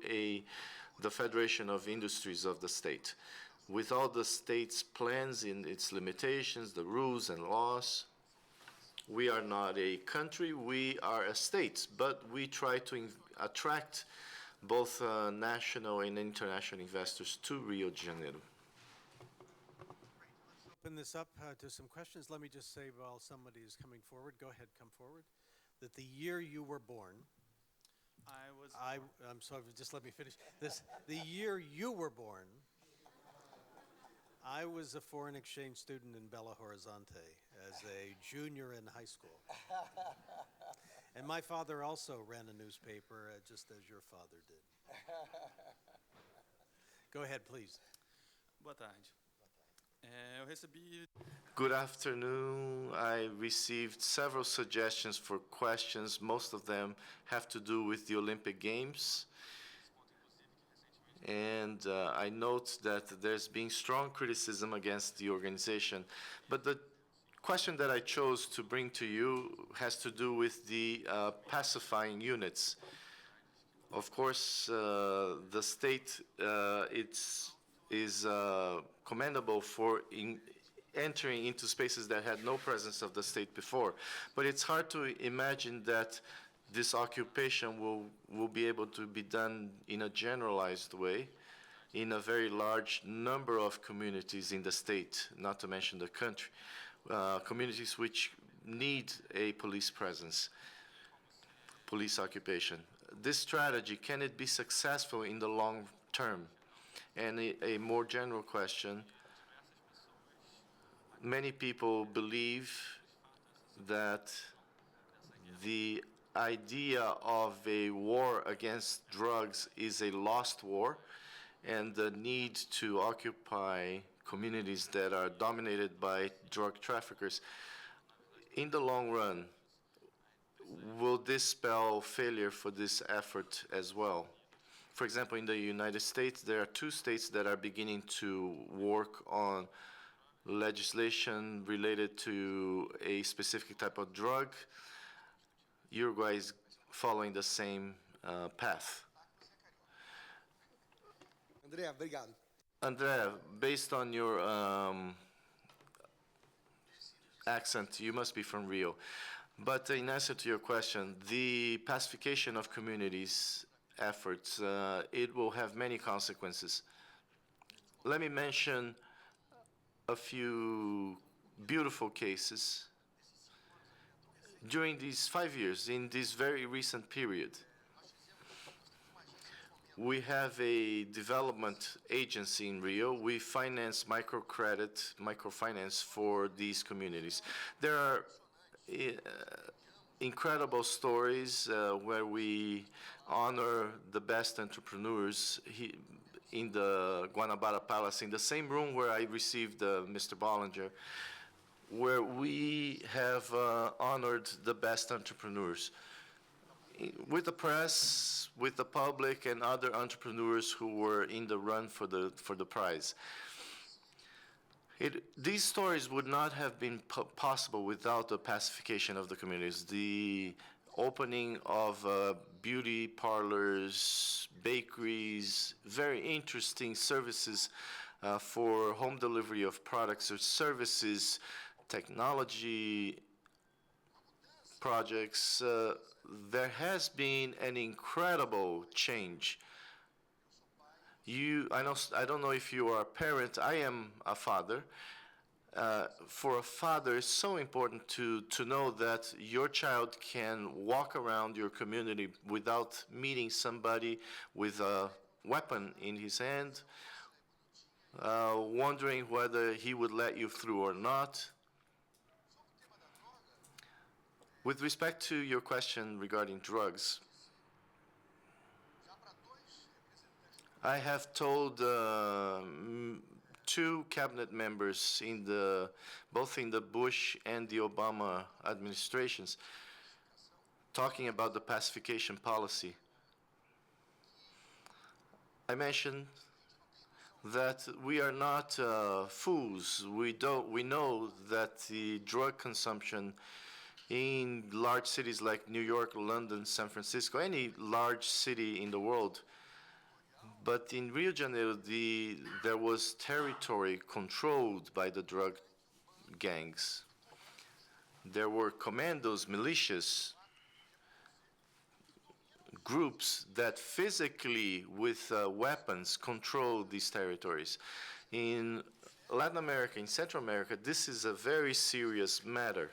the Federation of Industries of the state. With all the state's plans in its limitations, the rules and laws, we are not a country, we are a state, but we try to attract both national and international investors to Rio de Janeiro. open this up to some questions. Let me just say while somebody is coming forward, go ahead, come forward, that the year you were born, I'm sorry, just let me finish. The year you were born, I was a foreign exchange student in Belo Horizonte as a junior in high school. And my father also ran a newspaper, just as your father did. Go ahead, please. Boa tarde. Eu recebi Good afternoon. I received several suggestions for questions. Most of them have to do with the Olympic Games. And I note that there's been strong criticism against the organization. But the question that I chose to bring to you has to do with the pacifying units. Of course, the state is commendable for entering into spaces that had no presence of the state before. But it's hard to imagine that this occupation will be able to be done in a generalized way in a very large number of communities in the state, not to mention the country, communities which need a police presence, police occupation. This strategy, can it be successful in the long term? And a more general question, many people believe that the idea of a war against drugs is a lost war, and the need to occupy communities that are dominated by drug traffickers. In the long run, will this spell failure for this effort as well? For example, in the United States, there are 2 states that are beginning to work on legislation related to a specific type of drug. Uruguay is following the same path. Andrea, obrigado. Andrea, based on your accent, you must be from Rio. But in answer to your question, the pacification of communities efforts, it will have many consequences. Let me mention a few beautiful cases. During these 5 years, in this very recent period, we have a development agency in Rio. We finance microfinance for these communities. There are incredible stories where we honor the best entrepreneurs in the Guanabara Palace, in the same room where I received Mr. Bollinger, where we have honored the best entrepreneurs with the press, with the public, and other entrepreneurs who were in the run for the prize. These stories would not have been possible without the pacification of the communities. The opening of beauty parlors, bakeries, very interesting services for home delivery of products or services, technology projects. There has been an incredible change. I don't know if you are a parent. I am a father. For a father, it's so important to know that your child can walk around your community without meeting somebody with a weapon in his hand, wondering whether he would let you through or not. With respect to your question regarding drugs, I have told 2 cabinet members both in the Bush and the Obama administrations, talking about the pacification policy. I mentioned that we are not fools. We know that the drug consumption in large cities like New York, London, San Francisco, any large city in the world. But in Rio de Janeiro, there was territory controlled by the drug gangs. There were commandos, militias, groups that physically, with weapons, controlled these territories. In Latin America, in Central America, this is a very serious matter.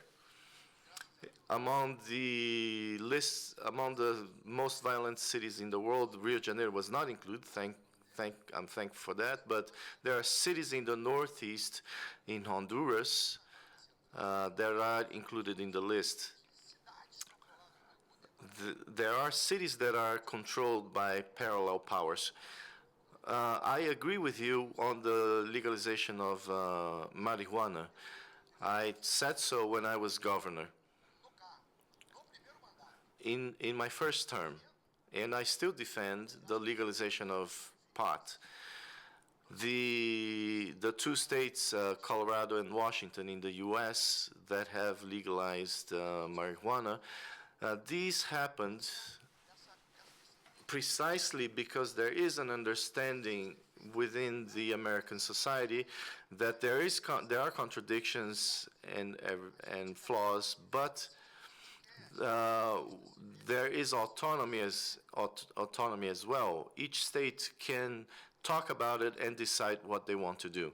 Among the list, among the most violent cities in the world, Rio de Janeiro was not included. I'm thankful for that. But there are cities in the northeast, in Honduras, that are included in the list. There are cities that are controlled by parallel powers. I agree with you on the legalization of marijuana. I said so when I was governor in my first term, and I still defend the legalization of pot. The two states, Colorado and Washington in the U.S., that have legalized marijuana, these happened precisely because there is an understanding within the American society that there are contradictions and flaws, but there is autonomy as well. Each state can talk about it and decide what they want to do.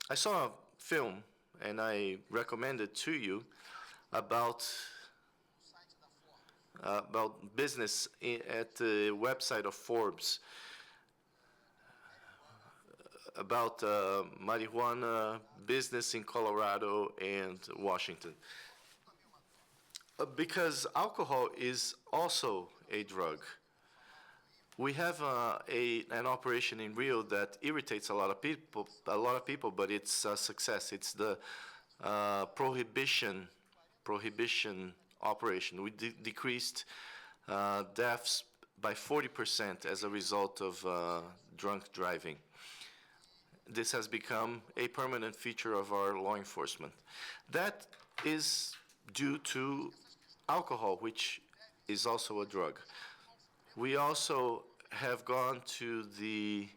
I saw a film, and I recommend it to you, about business at the website of Forbes, about marijuana business in Colorado and Washington. Because alcohol is also a drug. We have an operation in Rio that irritates a lot of people, but it's a success. It's the prohibition operation. We decreased deaths by 40% as a result of drunk driving. This has become a permanent feature of our law enforcement. That is due to alcohol, which is also a drug. We also have gone to the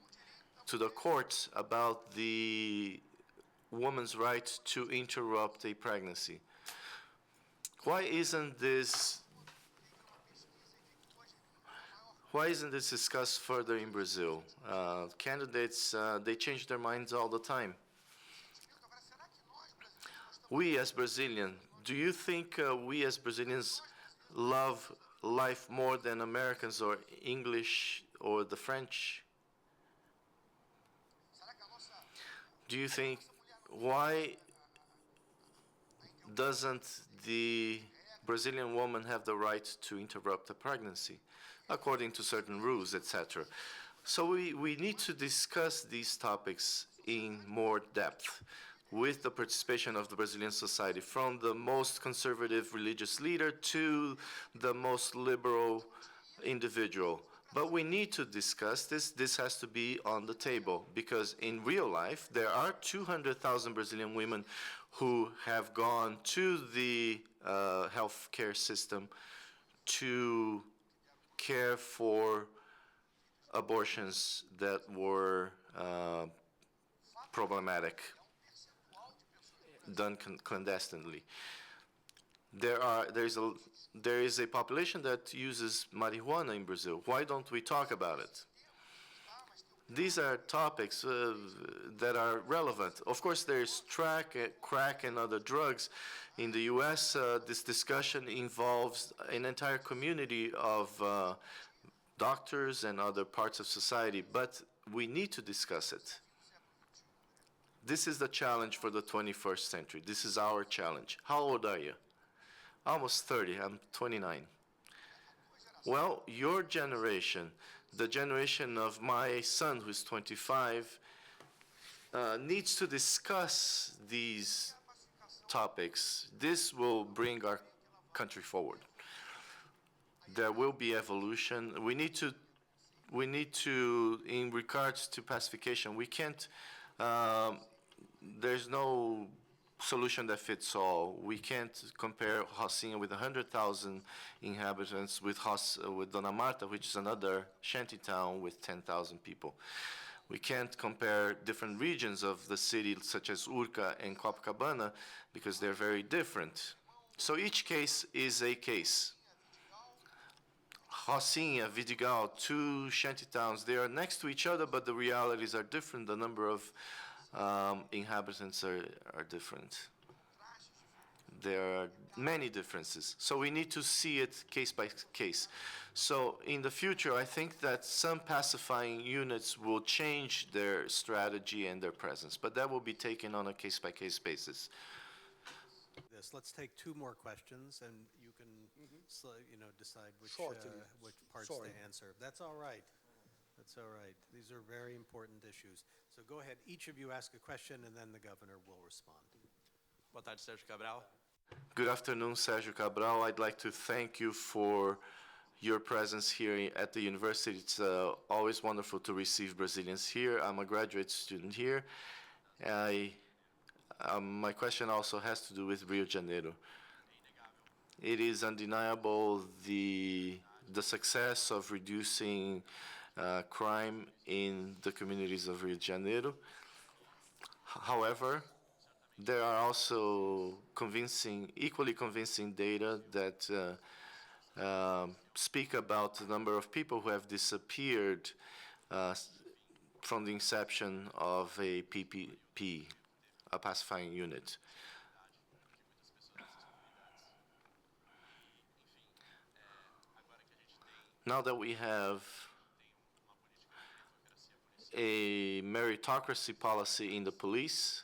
courts about the woman's right to interrupt a pregnancy. Why isn't this discussed further in Brazil? Candidates, they change their minds all the time. We as Brazilians, do you think we as Brazilians love life more than Americans or English or the French? Do you think, why doesn't the Brazilian woman have the right to interrupt a pregnancy according to certain rules, etc.? So we need to discuss these topics in more depth with the participation of the Brazilian society, from the most conservative religious leader to the most liberal individual. But we need to discuss this. This has to be on the table, because in real life, there are 200,000 Brazilian women who have gone to the healthcare system to care for abortions that were problematic, done clandestinely. There is a population that uses marijuana in Brazil. Why don't we talk about it? These are topics that are relevant. Of course, there's crack and other drugs. In the U.S., this discussion involves an entire community of doctors and other parts of society, but we need to discuss it. This is the challenge for the 21st century. This is our challenge. How old are you? Almost 30. I'm 29. Well, your generation, the generation of my son, who's 25, needs to discuss these topics. This will bring our country forward. There will be evolution. We need to, in regards to pacification, we can't, there's no solution that fits all. We can't compare Rocinha with 100,000 inhabitants with Dona Marta, which is another shanty town with 10,000 people. We can't compare different regions of the city, such as Urca and Copacabana, because they're very different. So each case is a case. Rocinha, Vidigal, two shanty towns, they are next to each other, but the realities are different. The number of inhabitants are different. There are many differences. So we need to see it case by case. So in the future, I think that some pacifying units will change their strategy and their presence, but that will be taken on a case-by-case basis. Let's take two more questions, and you can, decide which parts to answer. That's all right. That's all right. These are very important issues. So go ahead. Each of you ask a question, and then the governor will respond. Boa tarde, Sergio Cabral. Good afternoon, Sergio Cabral. I'd like to thank you for your presence here at the university. It's always wonderful to receive Brazilians here. I'm a graduate student here. My question also has to do with Rio de Janeiro. It is undeniable the success of reducing crime in the communities of Rio de Janeiro. However, there are also equally convincing data that speak about the number of people who have disappeared from the inception of a PPP, a pacifying unit. Now that we have a meritocracy policy in the police,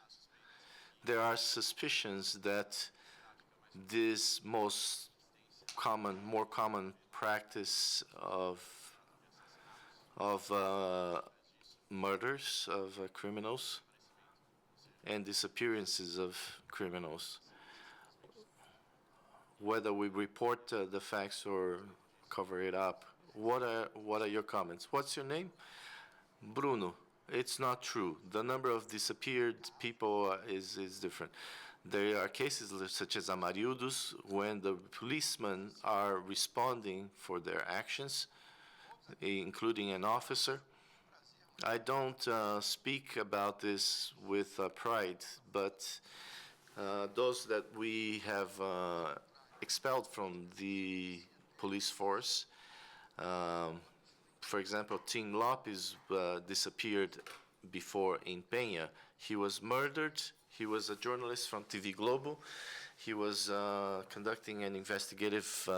there are suspicions that this more common practice of murders of criminals and disappearances of criminals, whether we report the facts or cover it up. What are your comments? What's your name? Bruno. It's not true. The number of disappeared people is different. There are cases such as Amarildos when the policemen are responding for their actions, including an officer. I don't speak about this with pride, but those that we have expelled from the police force, for example, Tim Lopes disappeared before in Penha. He was murdered. He was a journalist from TV Globo. He was conducting an investigative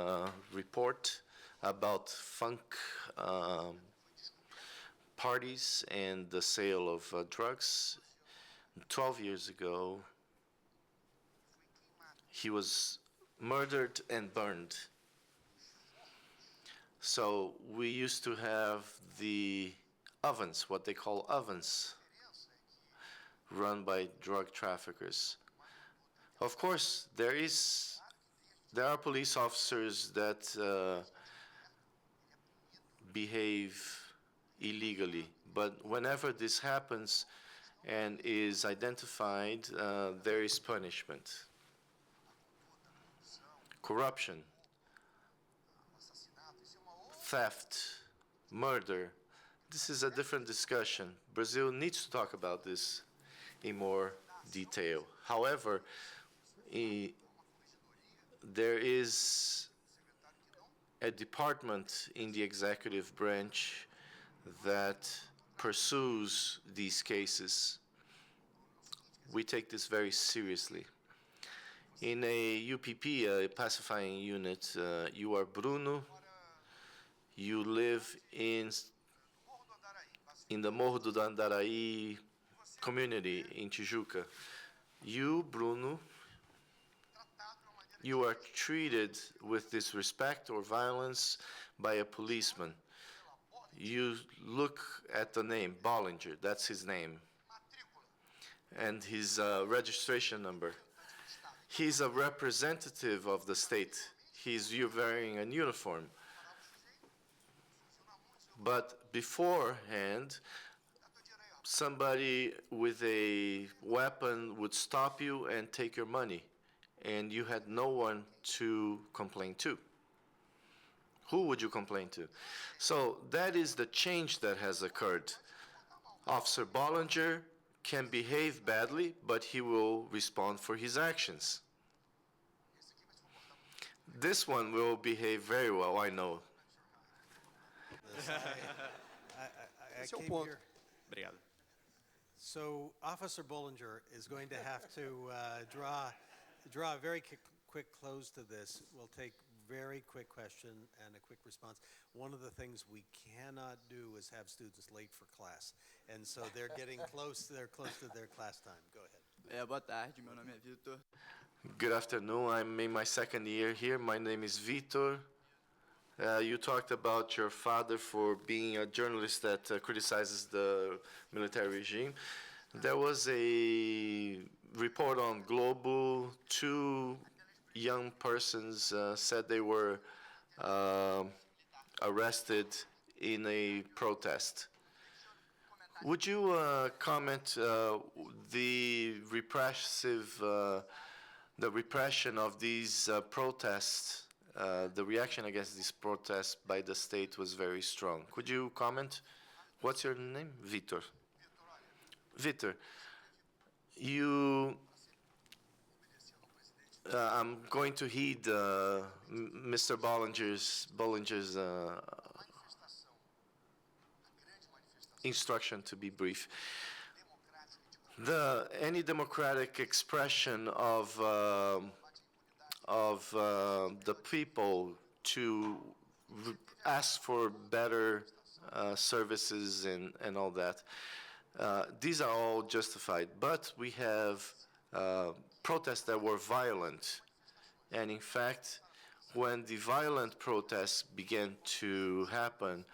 report about funk parties and the sale of drugs. 12 years ago, he was murdered and burned. So we used to have the ovens, what they call ovens, run by drug traffickers. Of course, there are police officers that behave illegally, but whenever this happens and is identified, there is punishment. Corruption, theft, murder, this is a different discussion. Brazil needs to talk about this in more detail. However, there is a department in the executive branch that pursues these cases. We take this very seriously. In a UPP, a pacifying unit, you are Bruno. You live in the Morro do Andaraí community in Tijuca. You, Bruno, you are treated with disrespect or violence by a policeman. You look at the name, Bollinger, that's his name, and his registration number. He's a representative of the state. You're wearing a uniform. But beforehand, somebody with a weapon would stop you and take your money, and you had no one to complain to. Who would you complain to? So that is the change that has occurred. Officer Bollinger can behave badly, but he will respond for his actions. This one will behave very well, I know. I came here. Obrigado. So Officer Bollinger is going to have to draw a very quick close to this. We'll take very quick question and a quick response. One of the things we cannot do is have students late for class. And so they're getting close, they're close to their class time. Go ahead. Boa tarde, meu nome é Vitor. Good afternoon. I'm in my second year here. My name is Vitor. You talked about your father for being a journalist that criticizes the military regime. There was a report on Globo. Two young persons said they were arrested in a protest. Would you comment the repression of these protests? The reaction against these protests by the state was very strong. Could you comment? What's your name? Vitor. Vitor, I'm going to heed Mr. Bollinger's instruction to be brief. Any democratic expression of the people to ask for better services and all that, these are all justified. But we have protests that were violent. And in fact, when the violent protests began to happen,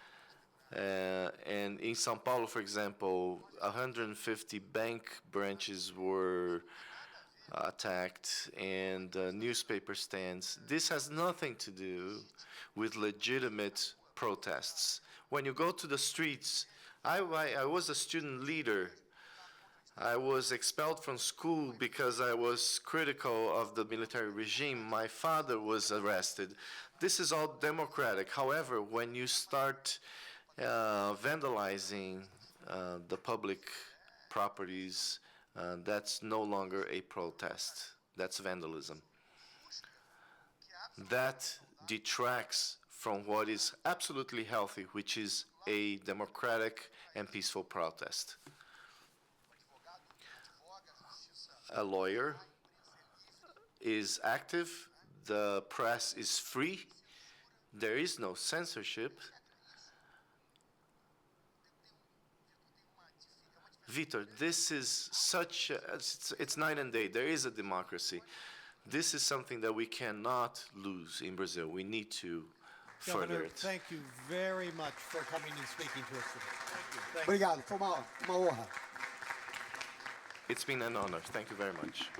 and in São Paulo, for example, 150 bank branches were attacked and newspaper stands. This has nothing to do with legitimate protests. When you go to the streets, I was a student leader. I was expelled from school because I was critical of the military regime. My father was arrested. This is all democratic. However, when you start vandalizing the public properties, that's no longer a protest. That's vandalism. That detracts from what is absolutely healthy, which is a democratic and peaceful protest. A lawyer is active. The press is free. There is no censorship. Vitor, this is such it's night and day. There is a democracy. This is something that we cannot lose in Brazil. We need to further Governor, it. thank you very much for coming and speaking to us today. Thank you. Obrigado, foi uma honra. It's been an honor. Thank you very much.